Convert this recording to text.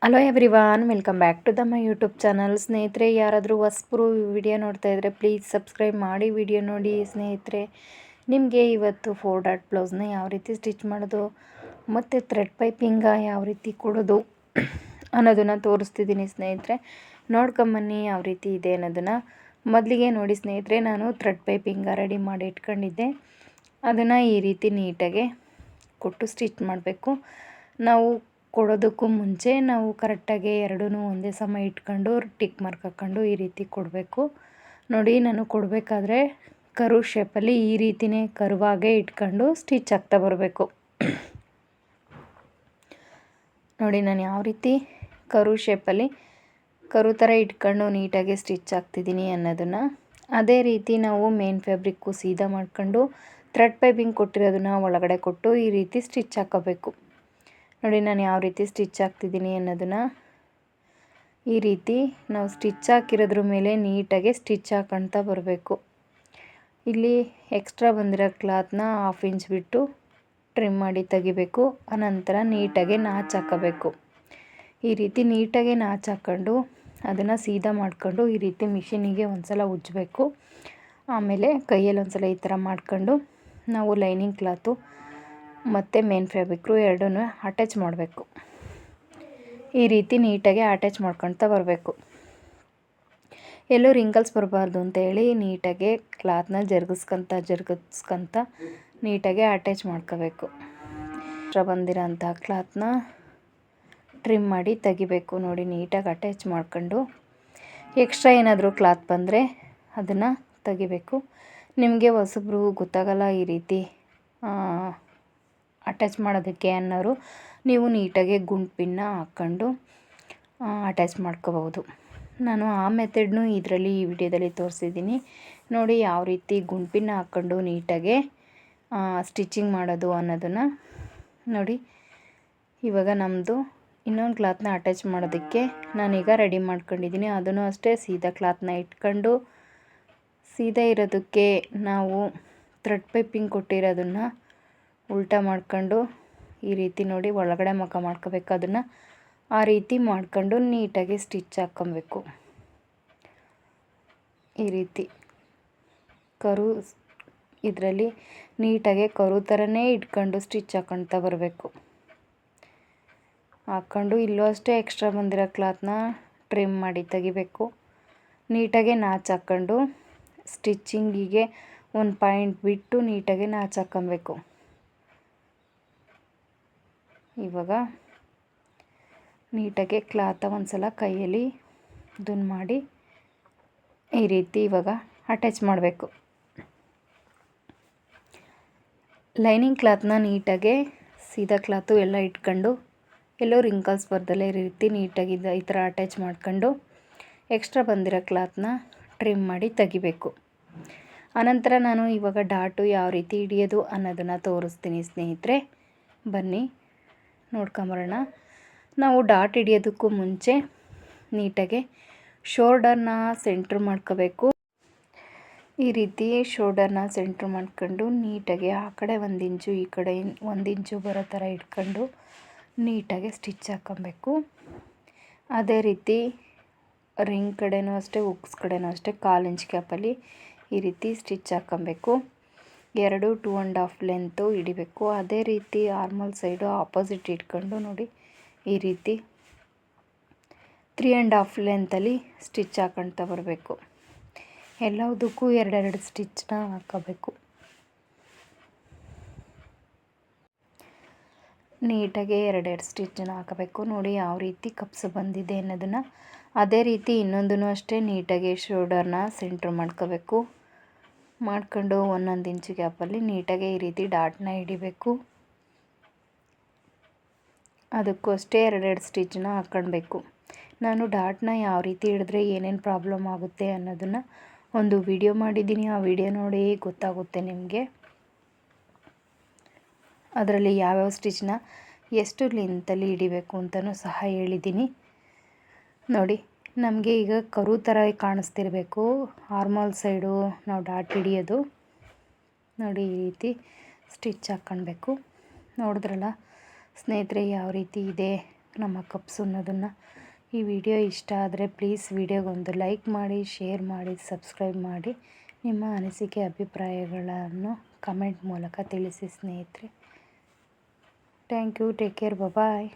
Hello everyone, welcome back to my YouTube channel. ಸ್ನೇಹಿತರೆ, ಯಾರಾದರೂ ಹೊಸಬರು ವಿಡಿಯೋ ನೋಡ್ತಾ ಇದ್ದರೆ ಪ್ಲೀಸ್ ಸಬ್ಸ್ಕ್ರೈಬ್ ಮಾಡಿ ವಿಡಿಯೋ ನೋಡಿ. ಸ್ನೇಹಿತರೆ, ನಿಮಗೆ ಇವತ್ತು 4 ಡಾಟ್ ಬ್ಲೌಸ್ನ ಯಾವ ರೀತಿ ಸ್ಟಿಚ್ ಮಾಡೋದು ಮತ್ತು ಥ್ರೆಡ್ ಪೈಪಿಂಗ ಯಾವ ರೀತಿ ಕೊಡೋದು ಅನ್ನೋದನ್ನು ತೋರಿಸ್ತಿದ್ದೀನಿ. ಸ್ನೇಹಿತರೆ, ನೋಡ್ಕೊಂಬನ್ನಿ ಯಾವ ರೀತಿ ಇದೆ ಅನ್ನೋದನ್ನು. ಮೊದಲಿಗೆ ನೋಡಿ ಸ್ನೇಹಿತರೆ, ನಾನು ಥ್ರೆಡ್ ಪೈಪಿಂಗ ರೆಡಿ ಮಾಡಿ ಇಟ್ಕೊಂಡಿದ್ದೆ. ಅದನ್ನು ಈ ರೀತಿ ನೀಟಾಗಿ ಕೊಟ್ಟು ಸ್ಟಿಚ್ ಮಾಡಬೇಕು. ನಾವು ಕೊಡೋದಕ್ಕೂ ಮುಂಚೆ ನಾವು ಕರೆಕ್ಟಾಗಿ ಎರಡೂ ಒಂದೇ ಸಮ ಇಟ್ಕೊಂಡು ಟಿಕ್ ಮಾರ್ಕ್ ಹಾಕ್ಕೊಂಡು ಈ ರೀತಿ ಕೊಡಬೇಕು. ನೋಡಿ, ನಾನು ಕೊಡಬೇಕಾದ್ರೆ ಕರು ಶೇಪಲ್ಲಿ ಈ ರೀತಿಯೇ ಕರುವಾಗೇ ಇಟ್ಕೊಂಡು ಸ್ಟಿಚ್ ಆಗ್ತಾ ಬರಬೇಕು. ನೋಡಿ, ನಾನು ಯಾವ ರೀತಿ ಕರು ಶೇಪಲ್ಲಿ ಕರು ಥರ ಇಟ್ಕೊಂಡು ನೀಟಾಗಿ ಸ್ಟಿಚ್ ಆಗ್ತಿದ್ದೀನಿ ಅನ್ನೋದನ್ನು. ಅದೇ ರೀತಿ ನಾವು ಮೇನ್ ಫ್ಯಾಬ್ರಿಕ್ಕು ಸೀದಾ ಮಾಡ್ಕೊಂಡು ಥ್ರೆಡ್ ಪೈಪಿಂಗ್ ಕೊಟ್ಟಿರೋದನ್ನು ಒಳಗಡೆ ಕೊಟ್ಟು ಈ ರೀತಿ ಸ್ಟಿಚ್ ಹಾಕೋಬೇಕು. ನೋಡಿ, ನಾನು ಯಾವ ರೀತಿ ಸ್ಟಿಚ್ ಹಾಕ್ತಿದ್ದೀನಿ ಅನ್ನೋದನ್ನು. ಈ ರೀತಿ ನಾವು ಸ್ಟಿಚ್ ಹಾಕಿರೋದ್ರ ಮೇಲೆ ನೀಟಾಗಿ ಸ್ಟಿಚ್ ಹಾಕೊಳ್ತಾ ಬರಬೇಕು. ಇಲ್ಲಿ ಎಕ್ಸ್ಟ್ರಾ ಬಂದಿರೋ ಕ್ಲಾತ್ನ 1/2 ಇಂಚ್ ಬಿಟ್ಟು ಟ್ರಿಮ್ ಮಾಡಿ ತೆಗಿಬೇಕು. ಆನಂತರ ನೀಟಾಗಿ ನಾಚು ಹಾಕೋಬೇಕು. ಈ ರೀತಿ ನೀಟಾಗಿ ನಾಚು ಹಾಕ್ಕೊಂಡು ಅದನ್ನು ಸೀದಾ ಮಾಡ್ಕೊಂಡು ಈ ರೀತಿ ಮಿಷಿನಿಗೆ ಒಂದ್ಸಲ ಉಜ್ಜಬೇಕು. ಆಮೇಲೆ ಕೈಯಲ್ಲಿ ಒಂದ್ಸಲ ಈ ಥರ ಮಾಡ್ಕೊಂಡು ನಾವು ಲೈನಿಂಗ್ ಕ್ಲಾತು ಮತ್ತು ಮೇನ್ ಫ್ಯಾಬ್ರಿಕ್ಕು ಎರಡೂ ಅಟ್ಯಾಚ್ ಮಾಡಬೇಕು. ಈ ರೀತಿ ನೀಟಾಗಿ ಅಟ್ಯಾಚ್ ಮಾಡ್ಕೊಳ್ತಾ ಬರಬೇಕು. ಎಲ್ಲೂ ರಿಂಕಲ್ಸ್ ಬರಬಾರ್ದು ಅಂತೇಳಿ ನೀಟಾಗಿ ಕ್ಲಾತ್ನ ಜರುಗಿಸ್ಕೊಂತ ನೀಟಾಗಿ ಅಟ್ಯಾಚ್ ಮಾಡ್ಕೋಬೇಕು. ಎಕ್ಸ್ಟ್ರಾ ಬಂದಿರೋಂಥ ಕ್ಲಾತ್ನ ಟ್ರಿಮ್ ಮಾಡಿ ತೆಗಿಬೇಕು. ನೋಡಿ, ನೀಟಾಗಿ ಅಟ್ಯಾಚ್ ಮಾಡ್ಕೊಂಡು ಎಕ್ಸ್ಟ್ರಾ ಏನಾದರೂ ಕ್ಲಾತ್ ಬಂದರೆ ಅದನ್ನು ತೆಗಿಬೇಕು. ನಿಮಗೆ ಹೊಸಬ್ರು ಗೊತ್ತಾಗಲ್ಲ ಈ ರೀತಿ ಅಟ್ಯಾಚ್ ಮಾಡೋದಕ್ಕೆ ಅನ್ನೋರು, ನೀವು ನೀಟಾಗಿ ಗುಂಪಿನ ಹಾಕ್ಕೊಂಡು ಅಟ್ಯಾಚ್ ಮಾಡ್ಕೋಬಹುದು. ನಾನು ಆ ಮೆಥಡ್ನು ಇದರಲ್ಲಿ ಈ ವಿಡಿಯೋದಲ್ಲಿ ತೋರಿಸಿದ್ದೀನಿ. ನೋಡಿ, ಯಾವ ರೀತಿ ಗುಂಪಿನ ಹಾಕ್ಕೊಂಡು ನೀಟಾಗಿ ಸ್ಟಿಚಿಂಗ್ ಮಾಡೋದು ಅನ್ನೋದನ್ನು ನೋಡಿ. ಇವಾಗ ನಮ್ಮದು ಇನ್ನೊಂದು ಕ್ಲಾತ್ನ ಅಟ್ಯಾಚ್ ಮಾಡೋದಕ್ಕೆ ನಾನೀಗ ರೆಡಿ ಮಾಡ್ಕೊಂಡಿದ್ದೀನಿ. ಅದನ್ನು ಅಷ್ಟೇ ಸೀದಾ ಕ್ಲಾತ್ನ ಇಟ್ಕೊಂಡು ಸೀದಾ ಇರೋದಕ್ಕೆ ನಾವು ಥ್ರೆಡ್ ಪೈಪಿಂಗ್ ಕೊಟ್ಟಿರೋದನ್ನು ಉಲ್ಟಾ ಮಾಡ್ಕೊಂಡು ಈ ರೀತಿ ನೋಡಿ ಒಳಗಡೆ ಮುಖ ಮಾಡ್ಕೋಬೇಕು. ಅದನ್ನು ಆ ರೀತಿ ಮಾಡ್ಕೊಂಡು ನೀಟಾಗಿ ಸ್ಟಿಚ್ ಹಾಕ್ಕೊಬೇಕು. ಈ ರೀತಿ ಕರು ಇದರಲ್ಲಿ ನೀಟಾಗಿ ಕರು ಥರನೇ ಇಟ್ಕೊಂಡು ಸ್ಟಿಚ್ ಹಾಕ್ಕೊಳ್ತಾ ಬರಬೇಕು. ಹಾಕ್ಕೊಂಡು ಇಲ್ಲೂ ಅಷ್ಟೇ ಎಕ್ಸ್ಟ್ರಾ ಬಂದಿರೋ ಕ್ಲಾತ್ನ ಟ್ರಿಮ್ ಮಾಡಿ ತೆಗಿಬೇಕು. ನೀಟಾಗಿ ನಾಚು ಹಾಕ್ಕೊಂಡು ಸ್ಟಿಚ್ಚಿಂಗಿಗೆ ಒಂದು ಪಾಯಿಂಟ್ ಬಿಟ್ಟು ನೀಟಾಗಿ ನಾಚು ಹಾಕ್ಕೊಬೇಕು. ಇವಾಗ ನೀಟಾಗಿ ಕ್ಲಾತ ಒಂದ್ಸಲ ಕೈಯಲ್ಲಿ ಇದನ್ನು ಮಾಡಿ ಈ ರೀತಿ ಇವಾಗ ಅಟ್ಯಾಚ್ ಮಾಡಬೇಕು. ಲೈನಿಂಗ್ ಕ್ಲಾತ್ನ ನೀಟಾಗಿ ಸೀದಾ ಕ್ಲಾತು ಎಲ್ಲ ಇಟ್ಕೊಂಡು ಎಲ್ಲೋ ರಿಂಕಲ್ಸ್ ಬರ್ದಲ್ಲೇ ಈ ರೀತಿ ನೀಟಾಗಿ ಈ ಥರ ಅಟ್ಯಾಚ್ ಮಾಡ್ಕೊಂಡು ಎಕ್ಸ್ಟ್ರಾ ಬಂದಿರೋ ಕ್ಲಾತ್ನ ಟ್ರಿಮ್ ಮಾಡಿ ತೆಗಿಬೇಕು. ಆನಂತರ ನಾನು ಇವಾಗ ಡಾಟು ಯಾವ ರೀತಿ ಹಿಡಿಯೋದು ಅನ್ನೋದನ್ನು ತೋರಿಸ್ತೀನಿ. ಸ್ನೇಹಿತರೆ, ಬನ್ನಿ ನೋಡ್ಕೊಂಬರೋಣ. ನಾವು ಡಾಟ್ ಹಿಡಿಯೋದಕ್ಕೂ ಮುಂಚೆ ನೀಟಾಗಿ ಶೋಲ್ಡರ್ನ ಸೆಂಟ್ರ್ ಮಾಡ್ಕೋಬೇಕು. ಈ ರೀತಿ ಶೋಲ್ಡರ್ನ ಸೆಂಟ್ರ್ ಮಾಡ್ಕೊಂಡು ನೀಟಾಗಿ ಆ ಕಡೆ 1 ಇಂಚು ಈ ಕಡೆ 1 ಇಂಚು ಬರೋ ಥರ ಇಟ್ಕೊಂಡು ನೀಟಾಗಿ ಸ್ಟಿಚ್ ಹಾಕ್ಕೊಬೇಕು. ಅದೇ ರೀತಿ ರಿಂಗ್ ಕಡೆನೂ ಅಷ್ಟೇ, ಉಕ್ಸ್ ಕಡೆನೂ ಅಷ್ಟೇ 1/4 ಇಂಚ್ ಗ್ಯಾಪಲ್ಲಿ ಈ ರೀತಿ ಸ್ಟಿಚ್ ಹಾಕ್ಕೊಬೇಕು. 2 2.5 ಲೆಂತು ಹಿಡಿಬೇಕು. ಅದೇ ರೀತಿ ಆರ್ಮಲ್ ಸೈಡು ಆಪೋಸಿಟ್ ಇಟ್ಕೊಂಡು ನೋಡಿ ಈ ರೀತಿ 3.5 ಲೆಂತಲ್ಲಿ ಸ್ಟಿಚ್ ಹಾಕ್ಕೊಳ್ತಾ ಬರಬೇಕು. ಎಲ್ಲದಕ್ಕೂ 2 ಸ್ಟಿಚ್ನ ಹಾಕೋಬೇಕು. ನೀಟಾಗಿ 2 ಸ್ಟಿಚ್ನ ಹಾಕಬೇಕು. ನೋಡಿ ಯಾವ ರೀತಿ ಕಪ್ಸ್ ಬಂದಿದೆ ಅನ್ನೋದನ್ನು. ಅದೇ ರೀತಿ ಇನ್ನೊಂದೂ ಅಷ್ಟೇ ನೀಟಾಗಿ ಶೋಲ್ಡರ್ನ ಸೆಂಟ್ರ್ ಮಾಡ್ಕೋಬೇಕು. ಮಾಡ್ಕೊಂಡು 1 ಇಂಚು ಗ್ಯಾಪಲ್ಲಿ ನೀಟಾಗಿ ಈ ರೀತಿ ಡಾಟ್ನ ಹಿಡಿಬೇಕು. ಅದಕ್ಕೂ ಅಷ್ಟೇ 2 ಸ್ಟಿಚ್ನ ಹಾಕ್ಕೊಳ್ಬೇಕು. ನಾನು ಡಾಟ್ನ ಯಾವ ರೀತಿ ಹಿಡಿದ್ರೆ ಏನೇನು ಪ್ರಾಬ್ಲಮ್ ಆಗುತ್ತೆ ಅನ್ನೋದನ್ನು ಒಂದು ವಿಡಿಯೋ ಮಾಡಿದ್ದೀನಿ. ಆ ವಿಡಿಯೋ ನೋಡಿ ಗೊತ್ತಾಗುತ್ತೆ ನಿಮಗೆ. ಅದರಲ್ಲಿ ಯಾವ್ಯಾವ ಸ್ಟಿಚ್ನ ಎಷ್ಟು ಲೆಂತಲ್ಲಿ ಹಿಡಿಬೇಕು ಅಂತಲೂ ಸಹ ಹೇಳಿದ್ದೀನಿ. ನೋಡಿ, ನಮಗೆ ಈಗ ಕರು ಥರ ಕಾಣಿಸ್ತಿರಬೇಕು ಆರ್ಮಲ್ ಸೈಡು ನಾವು ಡಾಟ್ ಹಿಡಿಯೋದು. ನೋಡಿ ಈ ರೀತಿ ಸ್ಟಿಚ್ ಹಾಕ್ಕೊಳ್ಬೇಕು. ನೋಡಿದ್ರಲ್ಲ ಸ್ನೇಹಿತರೆ ಯಾವ ರೀತಿ ಇದೆ ನಮ್ಮ ಕಪ್ಸು ಅನ್ನೋದನ್ನು. ಈ ವಿಡಿಯೋ ಇಷ್ಟ ಆದರೆ ಪ್ಲೀಸ್ ವಿಡಿಯೋಗೊಂದು ಲೈಕ್ ಮಾಡಿ, ಶೇರ್ ಮಾಡಿ, ಸಬ್ಸ್ಕ್ರೈಬ್ ಮಾಡಿ. ನಿಮ್ಮ ಅನಿಸಿಕೆ ಅಭಿಪ್ರಾಯಗಳನ್ನು ಕಮೆಂಟ್ ಮೂಲಕ ತಿಳಿಸಿ ಸ್ನೇಹಿತರೆ. Thank you. Take care. Bye.